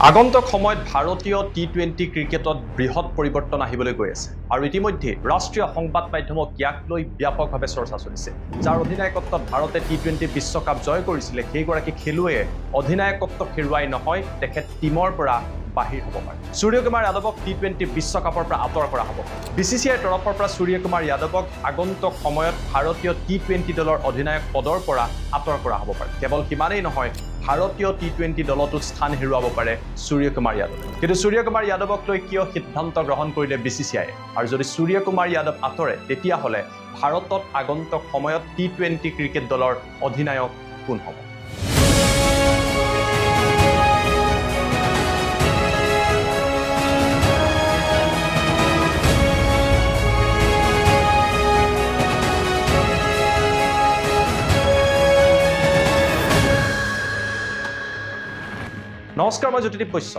আগন্তুক সময়ত ভাৰতীয় টি20 ক্ৰিকেটত বৃহৎ পৰিৱৰ্তন আহিবলৈ গৈ আছে আৰু ইতিমধ্যে ৰাষ্ট্ৰীয় সংবাদ মাধ্যমক ইয়াক লৈ ব্যাপকভাৱে চৰ্চা চলিছে যাৰ অধিনায়কত্বত ভাৰতে টি20 বিশ্বকাপ জয় কৰিছিলে সেইগৰাকী খেলুৱৈয়ে অধিনায়কত্ব হেৰুৱাই নহয় তেখেত টিমৰ পৰা বাহিৰ হ'ব পাৰে সূৰ্যকুমাৰ যাদৱক টি20 বিশ্বকাপৰ পৰা আঁতৰ কৰা হ'ব বিচিচিআইৰ তৰফৰ পৰা সূৰ্যকুমাৰ যাদৱক আগন্তুক সময়ত ভাৰতীয় টি20 দলৰ অধিনায়ক পদৰ পৰা আঁতৰ কৰা হ'ব পাৰে কেৱল সিমানেই নহয় ভাৰতীয় টি20 দলতো স্থান হেৰুৱাব পাৰে সূৰ্যকুমাৰ যাদৱ কিন্তু সূৰ্যকুমাৰ যাদৱক লৈ কিয় সিদ্ধান্ত গ্ৰহণ কৰিলে বিচিচিআই আৰু যদি সূৰ্যকুমাৰ যাদৱ আঁতৰে তেতিয়াহ'লে ভাৰতত আগন্তুক সময়ত টি20 ক্ৰিকেট দলৰ অধিনায়ক কোন হ'ব নমস্কাৰ মই জ্যোতিদীপ বৈশ্য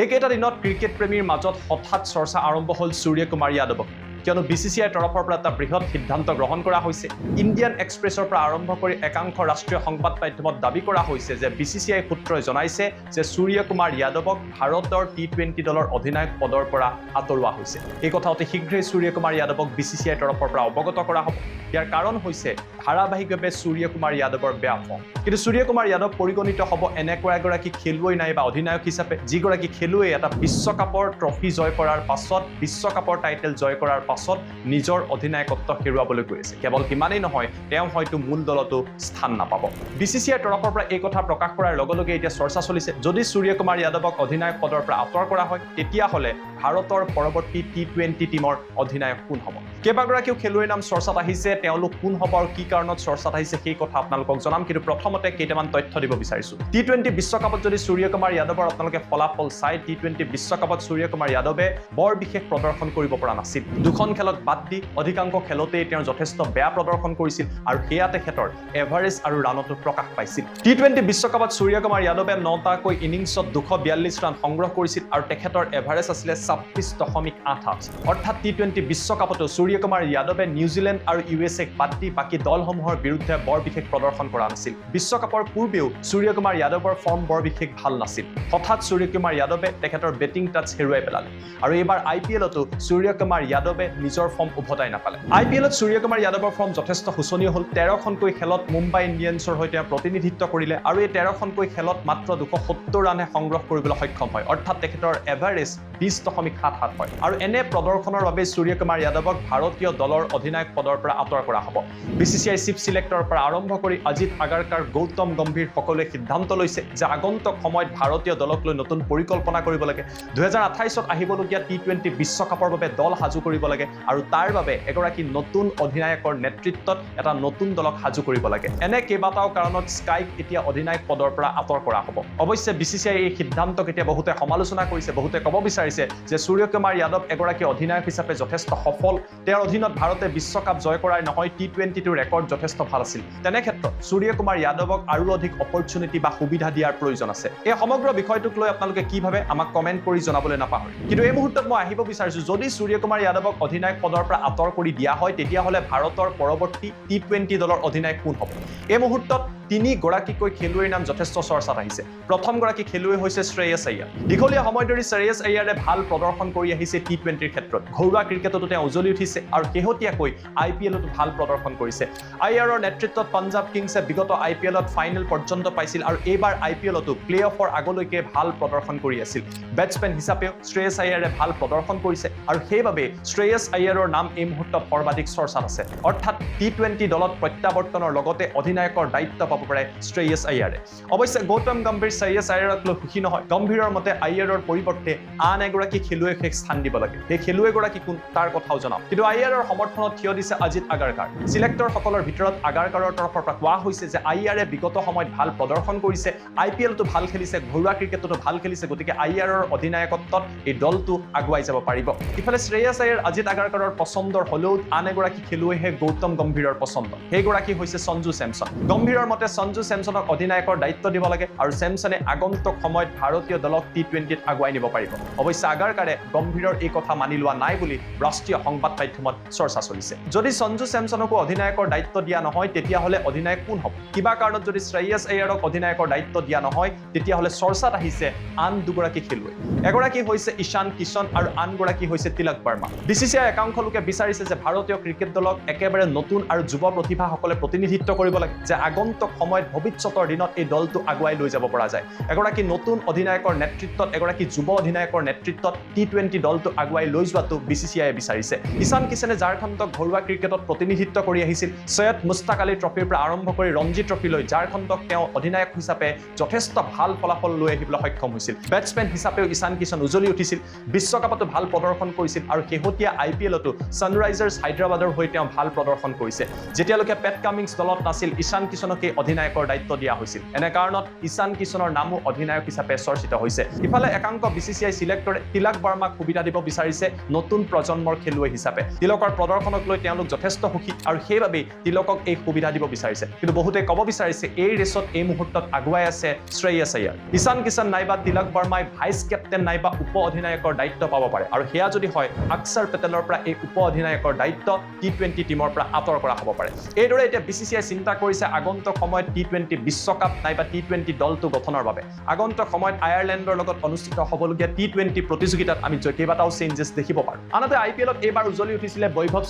এইকেইটা দিনত ক্ৰিকেট প্ৰেমীৰ মাজত হঠাৎ চৰ্চা আৰম্ভ হ'ল সূৰ্যকুমাৰ যাদৱক কিয়নো বিচিচিআইৰ তৰফৰ পৰা এটা বৃহৎ সিদ্ধান্ত গ্ৰহণ কৰা হৈছে ইণ্ডিয়ান এক্সপ্ৰেছৰ পৰা আৰম্ভ কৰি একাংশ ৰাষ্ট্ৰীয় সংবাদ মাধ্যমত দাবী কৰা হৈছে যে বিচিচিআই সূত্ৰই জনাইছে যে সূৰ্যকুমাৰ যাদৱক ভাৰতৰ টি20 দলৰ অধিনায়ক পদৰ পৰা আঁতৰোৱা হৈছে এই কথা অতি শীঘ্ৰেই সূৰ্যকুমাৰ যাদৱক বিচিচিআইৰ তৰফৰ পৰা অৱগত কৰা হ'ব ইয়াৰ কাৰণ হৈছে ধাৰাবাহিকভাৱে সূৰ্যকুমাৰ যাদৱৰ বেয়া ফৰ্ম কিন্তু সূৰ্যকুমাৰ যাদৱ পৰিগণিত হ'ব এনেকুৱা এগৰাকী খেলুৱৈ নাই বা অধিনায়ক হিচাপে যিগৰাকী খেলুৱৈ এটা বিশ্বকাপৰ ট্ৰফি জয় কৰাৰ পাছত বিশ্বকাপৰ টাইটেল জয় কৰাৰ পাছত নিজৰ অধিনায়কত্ব হেৰুৱাবলৈ গৈ আছে কেৱল সিমানেই নহয় তেওঁ হয়তো মূল দলতো স্থান নাপাব বিচিচিআইৰ তৰফৰ পৰা এই কথা প্ৰকাশ কৰাৰ লগে লগে এতিয়া চৰ্চা চলিছে যদি সূৰ্যকুমাৰ যাদৱক অধিনায়ক পদৰ পৰা আঁতৰ কৰা হয় তেতিয়াহ'লে ভাৰতৰ পৰৱৰ্তী টি20 টিমৰ অধিনায়ক কোন হ'ব কেইবাগৰাকীও খেলুৱৈৰ নাম চৰ্চাত আহিছে তেওঁলোক কোন হ'ব আৰু কি কাৰণত চৰ্চাত আহিছে সেই কথা আপোনালোকক জনাম কিন্তু প্ৰথমতে কেইটামান তথ্য দিব বিচাৰিছো টি20 বিশ্বকাপত যদি সূৰ্যকুমাৰ যাদৱৰ আপোনালোকে ফলাফল চাই টি20 বিশ্বকাপত সূৰ্যকুমাৰ যাদৱে বৰ বিশেষ প্ৰদৰ্শন কৰিব পৰা নাছিল দুখন খেলত বাদ দি অধিকাংশ খেলতেই তেওঁ যথেষ্ট বেয়া প্ৰদৰ্শন কৰিছিল আৰু সেয়া তেখেতৰ এভাৰেজ আৰু ৰানতো প্ৰকাশ পাইছিল টি20 বিশ্বকাপত সূৰ্যকুমাৰ যাদৱে 9টাকৈ ইনিংছত 242 ৰান সংগ্ৰহ কৰিছিল আৰু তেখেতৰ এভাৰেজ আছিল 26.88 অৰ্থাৎ টি20 বিশ্বকাপতো সূৰ্যকুমাৰ যাদৱে নিউজিলেণ্ড আৰু ইউএছএক বাদ দি বাকি দলসমূহৰ বিৰুদ্ধে বৰ বিশেষ প্ৰদৰ্শন কৰা নাছিল বিশ্বকাপৰ পূৰ্বেও সূৰ্যকুমাৰ যাদৱৰ ফৰ্ম বৰ বিশেষ ভাল নাছিল হঠাৎ সূৰ্যকুমাৰ যাদৱে তেখেতৰ বেটিং টাচ হেৰুৱাই পেলালে আৰু এইবাৰ আইপিএলতো সূৰ্যকুমাৰ যাদৱে নিজৰ ফৰ্ম উভতাই নাপালে আইপিএলত সূৰ্যকুমাৰ যাদৱৰ ফৰ্ম যথেষ্ট শোচনীয় হ'ল 13খনকৈ খেলত মুম্বাই ইণ্ডিয়ানছৰ হৈতে প্ৰতিনিধিত্ব কৰিলে আৰু এই 13খনকৈ খেলত মাত্ৰ 270 ৰানহে সংগ্ৰহ কৰিবলৈ সক্ষম হয় অৰ্থাৎ তেখেতৰ এভাৰেজ 20.77 হয় আৰু এনে প্ৰদৰ্শনৰ বাবে সূৰ্যকুমাৰ যাদৱক ভাৰতীয় দলৰ অধিনায়ক পদৰ পৰা আঁতৰ কৰা হ'ব বিচিচিআই চিফ সিলেক্টৰৰ পৰা আৰম্ভ কৰি অজিত আগাৰকাৰ গৌতম গম্ভীৰ সকলোৱে সিদ্ধান্ত লৈছে যে আগন্তুক সময়ত ভাৰতীয় দলক লৈ নতুন পৰিকল্পনা কৰিব লাগে 2028ত আহিবলগীয়া টি20 বিশ্বকাপৰ বাবে দল সাজু কৰিব লাগে আৰু তাৰ বাবে এগৰাকী নতুন অধিনায়কৰ নেতৃত্বত এটা নতুন দলক সাজু কৰিব লাগে এনে কেইবাটাও কাৰণত স্কাইক এতিয়া অধিনায়ক পদৰ পৰা আঁতৰ কৰা হ'ব অৱশ্যে বিচিচিআই এই সিদ্ধান্তক এতিয়া বহুতে সমালোচনা কৰিছে বহুতে ক'ব বিচাৰিছে যে সূৰ্যকুমাৰ যাদৱ এগৰাকী অধিনায়ক হিচাপে যথেষ্ট সফল তেওঁৰ অধীনত ভাৰতে বিশ্বকাপ জয় কৰাই নহয় টি20টোৰ ৰেকৰ্ড যথেষ্ট ভাল আছিল তেনে ক্ষেত্ৰত সূৰ্যকুমাৰ যাদৱক আৰু অধিক অপৰচুনিটি বা সুবিধা দিয়াৰ প্ৰয়োজন আছে এই সমগ্ৰ বিষয়টোক লৈ আপোনালোকে কি ভাবে আমাক কমেন্ট কৰি জনাবলৈ নাপাহৰিব কিন্তু এই মুহূৰ্তত মই আহিব বিচাৰিছো যদি সূৰ্যকুমাৰ যাদৱক অধিনায়ক পদৰ পৰা আঁতৰ কৰি দিয়া হয় তেতিয়াহ'লে ভাৰতৰ পৰৱৰ্তী টি20 দলৰ অধিনায়ক কোন হ'ব এই মুহূৰ্তত তিনি গৰাকীকৈ খেলুৱৈৰ নাম যথেষ্ট চৰ্চাত আহিছে প্ৰথম গৰাকী খেলুৱৈ হৈছে শ্ৰেয়স আয়াৰ দীঘলীয়া সময় ধৰি শ্ৰেয়স আয়াৰে ভাল প্ৰদৰ্শন কৰি আহিছে টি20ৰ ক্ষেত্ৰত ঘৰুৱা ক্ৰিকেটতো তেওঁ উজলি উঠিছে আৰু শেহতীয়াকৈ আইপিএলতো ভাল প্ৰদৰ্শন কৰিছে আয়াৰৰ নেতৃত্বত পাঞ্জাব কিংছে বিগত আইপিএলত ফাইনেল পৰ্যন্ত পাইছিল আৰু এইবাৰ আইপিএলতো প্লে অফৰ আগলৈকে ভাল প্ৰদৰ্শন কৰি আছিল বেটছমেন হিচাপেও শ্ৰেয়স আয়াৰে ভাল প্ৰদৰ্শন কৰিছে আৰু সেইবাবে শ্ৰেয়স আয়াৰৰ নাম এই মুহূৰ্তত সৰ্বাধিক চৰ্চাত আছে অৰ্থাৎ টি20 দলত প্ৰত্যাৱৰ্তনৰ লগতে অধিনায়কৰ দায়িত্ব পাব পাৰে শ্ৰেয়স আয়াৰে অৱশ্যে গৌতম গম্ভীৰ শ্ৰেয়স আয়াৰক লৈ সুখী নহয় গম্ভীৰৰ মতে আয়াৰৰ পৰিৱৰ্তে আন এগৰাকী খেলুৱৈক স্থান দিব লাগে সেই খেলুৱৈগৰাকী কোন তাৰ কথাও জনাম কিন্তু আয়াৰৰ সমৰ্থনত থিয় দিছে অজিত আগাৰকাৰ সিলেক্টৰসকলৰ ভিতৰত আগাৰকাৰৰ তৰফৰ পৰা কোৱা হৈছে যে আয়াৰে বিগত সময়ত ভাল প্ৰদৰ্শন কৰিছে আইপিএলতো ভাল খেলিছে ঘৰুৱা ক্ৰিকেটতো ভাল খেলিছে গতিকে আয়াৰৰ অধিনায়কত্বত এই দলটো আগুৱাই যাব পাৰিব ইফালে শ্ৰেয়স আয়াৰ অজিত আগাৰকাৰৰ পছন্দৰ হলেও আন এগৰাকী খেলুৱৈহে গৌতম গম্ভীৰৰ পছন্দ সেইগৰাকী হৈছে সঞ্জু চেমছন গম্ভীৰৰ মতে আনহাতে সঞ্জু চেমছনক অধিনায়কৰ দায়িত্ব দিব লাগে আৰু চেমছনে আগন্তুক সময়ত ভাৰতীয় দলক টি20ত আগুৱাই নিব পাৰিব অৱশ্যে আগাৰকাৰে গম্ভীৰৰ এই কথা মানি লোৱা নাই বুলি ৰাষ্ট্ৰীয় সংবাদ মাধ্যমত চৰ্চা চলিছে যদি সঞ্জু চেমছনকো অধিনায়কৰ দায়িত্ব দিয়া নহয় তেতিয়াহ'লে অধিনায়ক কোন হ'ব কিবা কাৰণত যদি শ্ৰেয়াছ আয়াৰক অধিনায়কৰ দায়িত্ব দিয়া নহয় তেতিয়াহ'লে চৰ্চাত আহিছে আন দুগৰাকী খেলুৱৈ এগৰাকী হৈছে ঈশান কিষণ আৰু আনগৰাকী হৈছে তিলক বৰ্মা বিচিচিআই একাংশ লোকে বিচাৰিছে যে ভাৰতীয় ক্ৰিকেট দলক একেবাৰে নতুন আৰু যুৱ প্ৰতিভাসকলে প্ৰতিনিধিত্ব কৰিব লাগে যে আগন্তুক সময়ত ভৱিষ্যতৰ দিনত এই দলটো আগুৱাই লৈ যাব পৰা যায় এগৰাকী নতুন অধিনায়কৰ নেতৃত্বত এগৰাকী যুৱ অধিনায়কৰ নেতৃত্বত টি20 দলটো আগুৱাই লৈ যোৱাটো বিচিচিআই বিচাৰিছে ঈশান কিষণে ঝাৰখণ্ডক ঘৰুৱা ক্ৰিকেটত প্ৰতিনিধিত্ব কৰি আহিছিল সৈয়দ মুস্তাক আলী ট্ৰফিৰ পৰা আৰম্ভ কৰি ৰঞ্জী ট্ৰফিলৈ ঝাৰখণ্ডক তেওঁ অধিনায়ক হিচাপে যথেষ্ট ভাল ফলাফল লৈ আহিবলৈ সক্ষম হৈছিল বেটছমেন হিচাপেও ঈশান কিষণ উজলি উঠিছিল বিশ্বকাপতো ভাল প্ৰদৰ্শন কৰিছিল আৰু শেহতীয়া IPLতো ছানৰাইজাৰ্ছ হায়দৰাবাদৰ হৈ তেওঁ ভাল প্ৰদৰ্শন কৰিছে যেতিয়ালৈকে পেট কামিংছ দলত নাছিল ঈশান কিষণকে অধিনায়কৰ দায়িত্ব দিয়া হৈছিল এনে কাৰণত ঈশান কিষণৰ নামো অধিনায়ক হিচাপে চৰ্চিত হৈছে ইফালে একাংশ বিচিচিআই সিলেক্টৰে তিলক বৰ্মাক সুবিধা দিব বিচাৰিছে নতুন প্ৰজন্মৰ খেলুৱৈ হিচাপে তিলকৰ প্ৰদৰ্শনক লৈ তেওঁলোক যথেষ্ট সুখী আৰু সেইবাবে তিলকক এই সুবিধা দিব বিচাৰিছে কিন্তু বহুতে ক'ব বিচাৰিছে এই ৰেচত এই মুহূৰ্তত আগুৱাই আছে শ্ৰেয়াছ আয়াৰ ঈশান কিষণ নাইবা তিলক বৰ্মাই ভাইচ কেপ্টেইন নাইবা উপ অধিনায়কৰ দায়িত্ব পাব পাৰে আৰু সেয়া যদি হয় অক্ষৰ পেটেলৰ পৰা এই উপ অধিনায়কৰ দায়িত্ব টি20 টিমৰ পৰা আঁতৰ কৰা হ'ব পাৰে এইদৰে এতিয়া বিচিচিআই চিন্তা কৰিছে আগন্তুক সময়ত টি20 বিশ্বকাপ নাইবা টি20 দলটো গঠনৰ বাবে আগন্তুক সময়ত আয়াৰলেণ্ডৰ লগত অনুষ্ঠিত হ'বলগীয়া টি20 প্ৰতিযোগিতাত আমি কেইবাটাও চেঞ্জেছ দেখিব পাৰোঁ আনহাতে IPLত এইবাৰ উজলি উঠিছিলে বৈভৱ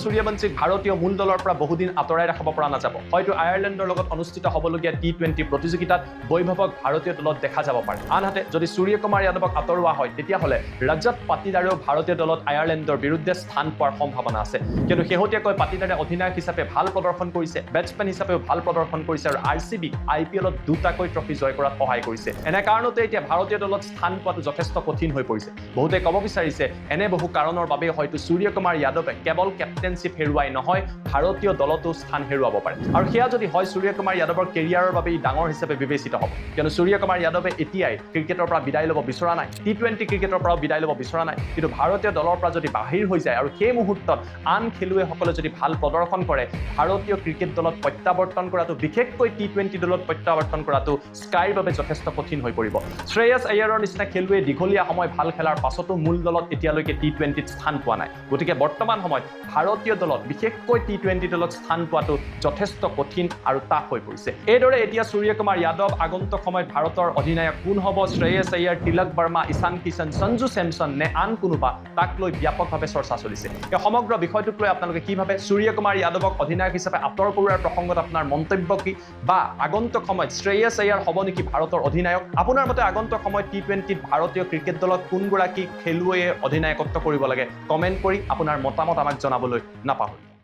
সূৰ্যবংশীক ভাৰতীয় মূল দলৰ পৰা বহুদিন আঁতৰাই ৰাখিব পৰা নাযাব হয়তো আয়াৰলেণ্ডৰ লগত অনুষ্ঠিত হ'বলগীয়া টি20 প্ৰতিযোগিতাত বৈভৱক ভাৰতীয় দলত দেখা যাব পাৰে আনহাতে যদি সূৰ্যকুমাৰ যাদৱক আঁতৰোৱা হয় তেতিয়াহ'লে ৰজত পাটিদাৰেও ভাৰতীয় দলত আয়াৰলেণ্ডৰ বিৰুদ্ধে স্থান পোৱাৰ সম্ভাৱনা আছে কিন্তু শেহতীয়াকৈ পাটিদাৰে অধিনায়ক হিচাপে ভাল প্ৰদৰ্শন কৰিছে বেটছমেন হিচাপেও ভাল প্ৰদৰ্শন কৰিছে আৰু RCBক IPLত দুটাকৈ ট্ৰফি জয় কৰাত সহায় কৰিছে এনে কাৰণতে এতিয়া ভাৰতীয় দলত স্থান পোৱাটো যথেষ্ট কঠিন হৈ পৰিছে বহুতে ক'ব বিচাৰিছে এনে বহু কাৰণৰ বাবে হয়তো সূৰ্যকুমাৰ যাদৱে কেৱল কেপ্টেইনশ্বিপ হেৰুৱাই নহয় ভাৰতীয় দলতো স্থান হেৰুৱাব পাৰে আৰু সেয়া যদি হয় সূৰ্যকুমাৰ যাদৱৰ কেৰিয়াৰৰ বাবে ডাঙৰ হিচাপে বিবেচিত হ'ব কিয়নো সূৰ্যকুমাৰ যাদৱে এতিয়াই ক্ৰিকেটৰ পৰা বিদায় ল'ব বিচৰা নাই টি20 ক্ৰিকেটৰ পৰাও বিদায় ল'ব বিচৰা নাই কিন্তু ভাৰতীয় দলৰ পৰা যদি বাহিৰ হৈ যায় আৰু সেই মুহূৰ্তত আন খেলুৱৈসকলে যদি ভাল প্ৰদৰ্শন কৰে ভাৰতীয় ক্ৰিকেট দলত প্ৰত্যাৱৰ্তন কৰাটো বিশেষকৈ টি20 দলত প্ৰত্যাৱৰ্তন কৰাটো স্কাইৰ বাবে যথেষ্ট কঠিন হৈ পৰিব শ্ৰেয়াছ আয়াৰৰ নিচিনা খেলুৱৈ দীঘলীয়া সময় ভাল খেলাৰ পাছতো মূল দলত এতিয়ালৈকে টি20ত স্থান পোৱা নাই গতিকে বৰ্তমান সময়ত ভাৰতীয় দলত বিশেষকৈ টি20 দলত স্থান পোৱাটো যথেষ্ট কঠিন আৰু টাফ হৈ পৰিছে এইদৰে এতিয়া সূৰ্যকুমাৰ যাদৱ আগন্তুক সময়ত ভাৰতৰ অধিনায়ক কোন হ'ব শ্ৰেয়াছ আয়াৰ তিলক বৰ্মা ঈশান কিষণ সঞ্জু চেমছন নে আন কোনোবা তাক লৈ ব্যাপকভাৱে চৰ্চা চলিছে এই সমগ্ৰ বিষয়টোক লৈ আপোনালোকে কি ভাবে সূৰ্যকুমাৰ যাদৱক অধিনায়ক হিচাপে আঁতৰ কৰোৱাৰ প্ৰসংগত আপোনাৰ মন্তব্য কি বা আগন্তুক সময়ত শ্ৰেয়াছ আয়াৰ হ'ব নেকি ভাৰতৰ অধিনায়ক আপোনাৰ মতে আগন্তুক সময়ত টি20ত ভাৰতীয় ক্ৰিকেট দলত কোনগৰাকী খেলুৱৈয়ে অধিনায়কত্ব কৰিব লাগে কমেণ্ট কৰি আপোনাৰ মতামত আমাক জনাবলৈ নাপাহৰিব